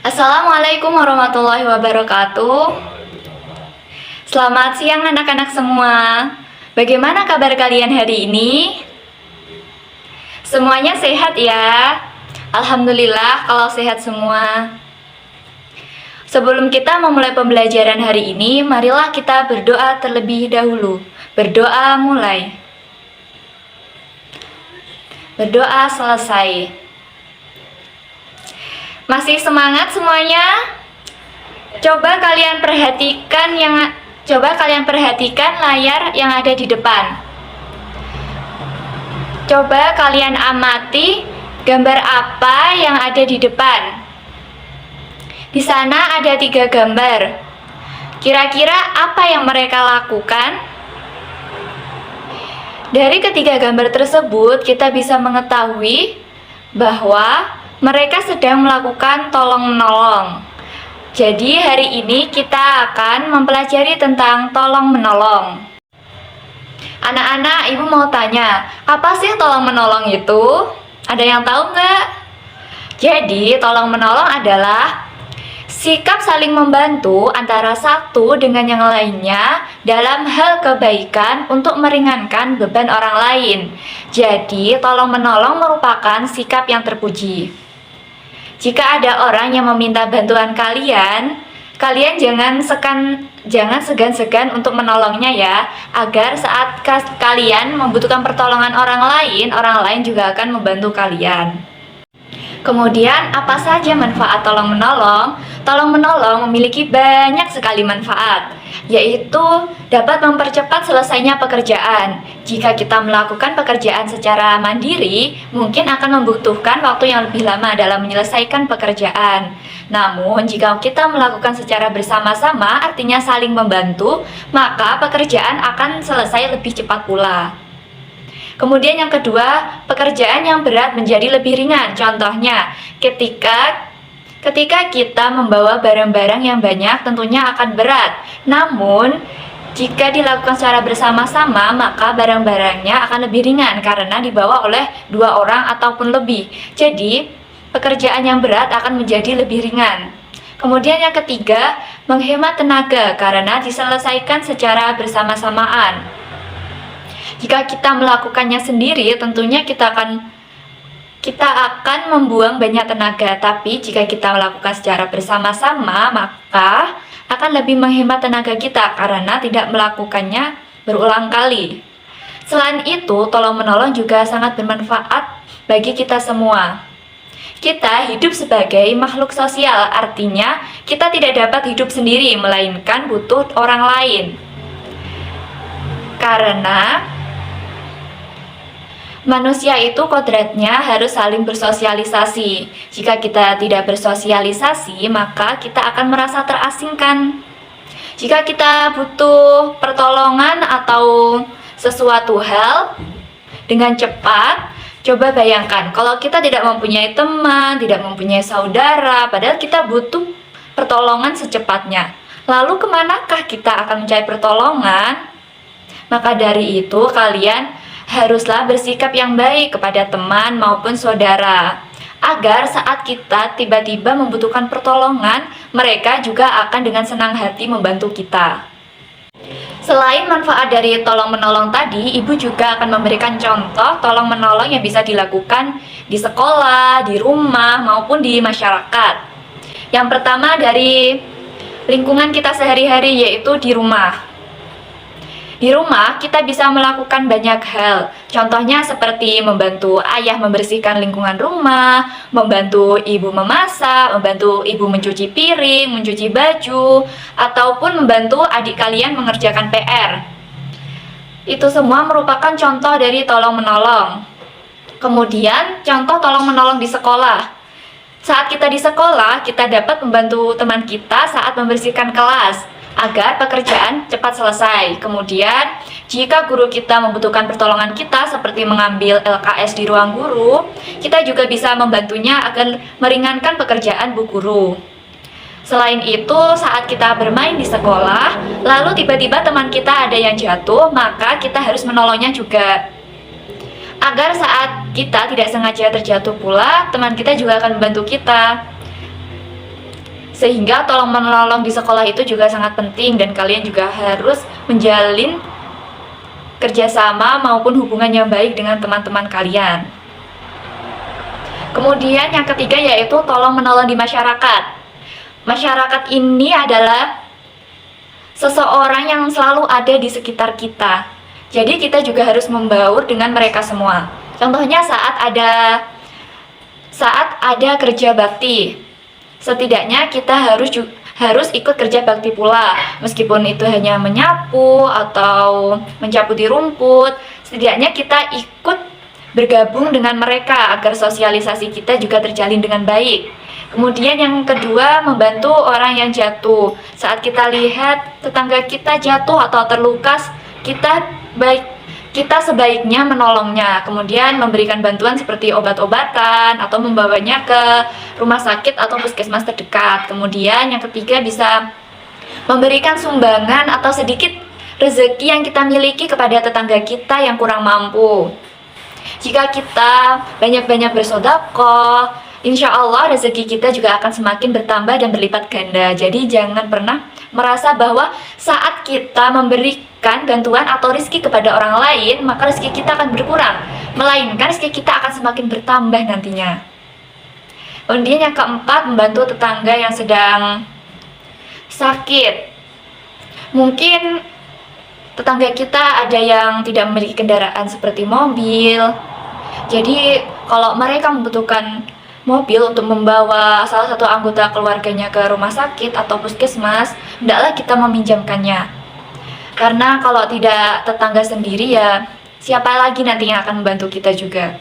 Assalamualaikum warahmatullahi wabarakatuh. Selamat siang anak-anak semua. Bagaimana kabar kalian hari ini? Semuanya sehat ya? Alhamdulillah kalau sehat semua. Sebelum kita memulai pembelajaran hari ini, marilah kita berdoa terlebih dahulu. Berdoa mulai. Berdoa selesai. Masih semangat semuanya? Coba kalian perhatikan layar yang ada di depan. Coba kalian amati gambar apa yang ada di depan. Di sana ada 3 gambar. Kira-kira apa yang mereka lakukan? Dari ketiga gambar tersebut, kita bisa mengetahui bahwa mereka sedang melakukan tolong-menolong. Jadi hari ini kita akan mempelajari tentang tolong-menolong. Anak-anak, ibu mau tanya, apa sih tolong-menolong itu? Ada yang tahu nggak? Jadi tolong-menolong adalah sikap saling membantu antara satu dengan yang lainnya dalam hal kebaikan untuk meringankan beban orang lain. Jadi tolong-menolong merupakan sikap yang terpuji. Jika ada orang yang meminta bantuan kalian jangan segan-segan untuk menolongnya ya, agar saat kalian membutuhkan pertolongan orang lain juga akan membantu kalian. Kemudian, apa saja manfaat tolong-menolong? Tolong-menolong memiliki banyak sekali manfaat, yaitu dapat mempercepat selesainya pekerjaan. Jika kita melakukan pekerjaan secara mandiri, mungkin akan membutuhkan waktu yang lebih lama dalam menyelesaikan pekerjaan. Namun, jika kita melakukan secara bersama-sama, artinya saling membantu, maka pekerjaan akan selesai lebih cepat pula. Kemudian yang kedua, pekerjaan yang berat menjadi lebih ringan. Contohnya, ketika kita membawa barang-barang yang banyak tentunya akan berat. Namun, jika dilakukan secara bersama-sama, maka barang-barangnya akan lebih ringan karena dibawa oleh 2 orang ataupun lebih. Jadi, pekerjaan yang berat akan menjadi lebih ringan. Kemudian yang ketiga, menghemat tenaga karena diselesaikan secara bersama-samaan. Jika kita melakukannya sendiri, tentunya kita akan membuang banyak tenaga. Tapi jika kita melakukan secara bersama-sama, maka akan lebih menghemat tenaga kita karena tidak melakukannya berulang kali. Selain itu, tolong-menolong juga sangat bermanfaat bagi kita semua. Kita hidup sebagai makhluk sosial, artinya kita tidak dapat hidup sendiri, melainkan butuh orang lain. Karena manusia itu kodratnya harus saling bersosialisasi. Jika kita tidak bersosialisasi, maka kita akan merasa terasingkan. Jika kita butuh pertolongan atau sesuatu hal dengan cepat, coba bayangkan kalau kita tidak mempunyai teman, tidak mempunyai saudara, padahal kita butuh pertolongan secepatnya. Lalu kemanakah kita akan mencari pertolongan? Maka dari itu kalian haruslah bersikap yang baik kepada teman maupun saudara, agar saat kita tiba-tiba membutuhkan pertolongan, mereka juga akan dengan senang hati membantu kita. Selain manfaat dari tolong-menolong tadi, ibu juga akan memberikan contoh tolong-menolong yang bisa dilakukan di sekolah, di rumah, maupun di masyarakat. Yang pertama dari lingkungan kita sehari-hari, yaitu di rumah. Di rumah, kita bisa melakukan banyak hal. Contohnya seperti membantu ayah membersihkan lingkungan rumah, membantu ibu memasak, membantu ibu mencuci piring, mencuci baju, ataupun membantu adik kalian mengerjakan PR. Itu semua merupakan contoh dari tolong-menolong. Kemudian, contoh tolong-menolong di sekolah. Saat kita di sekolah, kita dapat membantu teman kita saat membersihkan kelas agar pekerjaan cepat selesai. Kemudian, jika guru kita membutuhkan pertolongan kita seperti mengambil LKS di ruang guru, kita juga bisa membantunya agar meringankan pekerjaan bu guru. Selain itu, saat kita bermain di sekolah, lalu tiba-tiba teman kita ada yang jatuh, maka kita harus menolongnya juga. Agar saat kita tidak sengaja terjatuh pula, teman kita juga akan membantu kita. Sehingga tolong menolong di sekolah itu juga sangat penting, dan kalian juga harus menjalin kerjasama maupun hubungan yang baik dengan teman-teman kalian. Kemudian yang ketiga yaitu tolong menolong di masyarakat. Masyarakat ini adalah seseorang yang selalu ada di sekitar kita. Jadi kita juga harus membaur dengan mereka semua. Contohnya saat ada kerja bakti, setidaknya kita harus ikut kerja bakti pula. Meskipun itu hanya menyapu atau mencabuti rumput, setidaknya kita ikut bergabung dengan mereka agar sosialisasi kita juga terjalin dengan baik. Kemudian yang kedua, membantu orang yang jatuh. Saat kita lihat tetangga kita jatuh atau terluka, kita sebaiknya menolongnya. Kemudian memberikan bantuan seperti obat-obatan atau membawanya ke rumah sakit atau puskesmas terdekat. Kemudian yang ketiga, bisa memberikan sumbangan atau sedikit rezeki yang kita miliki kepada tetangga kita yang kurang mampu. Jika kita banyak-banyak bersedekah, insya Allah rezeki kita juga akan semakin bertambah dan berlipat ganda. Jadi jangan pernah merasa bahwa saat kita memberikan bantuan atau rezeki kepada orang lain, maka rezeki kita akan berkurang, melainkan rezeki kita akan semakin bertambah nantinya. Kemudian yang keempat, membantu tetangga yang sedang sakit. Mungkin tetangga kita ada yang tidak memiliki kendaraan seperti mobil. Jadi kalau mereka membutuhkan mobil untuk membawa salah satu anggota keluarganya ke rumah sakit atau puskesmas, hendaklah kita meminjamkannya. Karena kalau tidak tetangga sendiri, ya siapa lagi nanti yang akan membantu kita juga.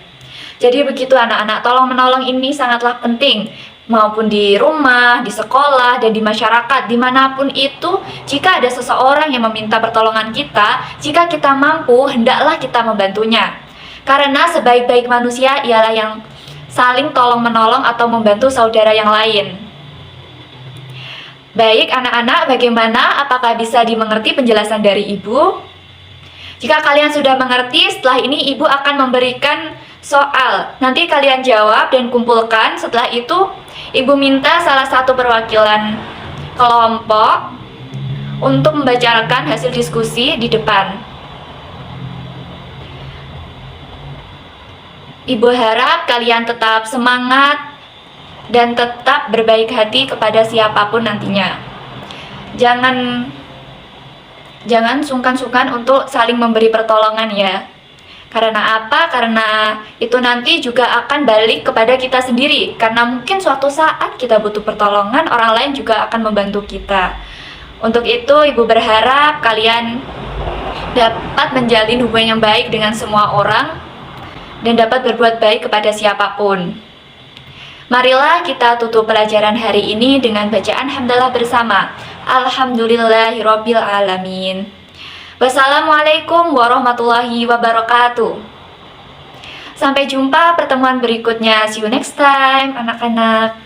Jadi begitu anak-anak, tolong menolong ini sangatlah penting, maupun di rumah, di sekolah, dan di masyarakat, dimanapun itu. Jika ada seseorang yang meminta pertolongan kita, jika kita mampu, hendaklah kita membantunya. Karena sebaik-baik manusia ialah yang saling tolong-menolong atau membantu saudara yang lain. Baik anak-anak, bagaimana? Apakah bisa dimengerti penjelasan dari Ibu? Jika kalian sudah mengerti, setelah ini Ibu akan memberikan soal. Nanti kalian jawab dan kumpulkan. Setelah itu Ibu minta salah satu perwakilan kelompok untuk membacakan hasil diskusi di depan. Ibu harap kalian tetap semangat dan tetap berbaik hati kepada siapapun nantinya. Jangan sungkan-sungkan untuk saling memberi pertolongan ya. Karena apa? Karena itu nanti juga akan balik kepada kita sendiri. Karena mungkin suatu saat kita butuh pertolongan, orang lain juga akan membantu kita. Untuk itu Ibu berharap kalian dapat menjalin hubungan yang baik dengan semua orang dan dapat berbuat baik kepada siapapun. Marilah kita tutup pelajaran hari ini dengan bacaan hamdalah bersama. Alhamdulillahirabbil alamin. Wassalamualaikum warahmatullahi wabarakatuh. Sampai jumpa pertemuan berikutnya. See you next time, anak-anak.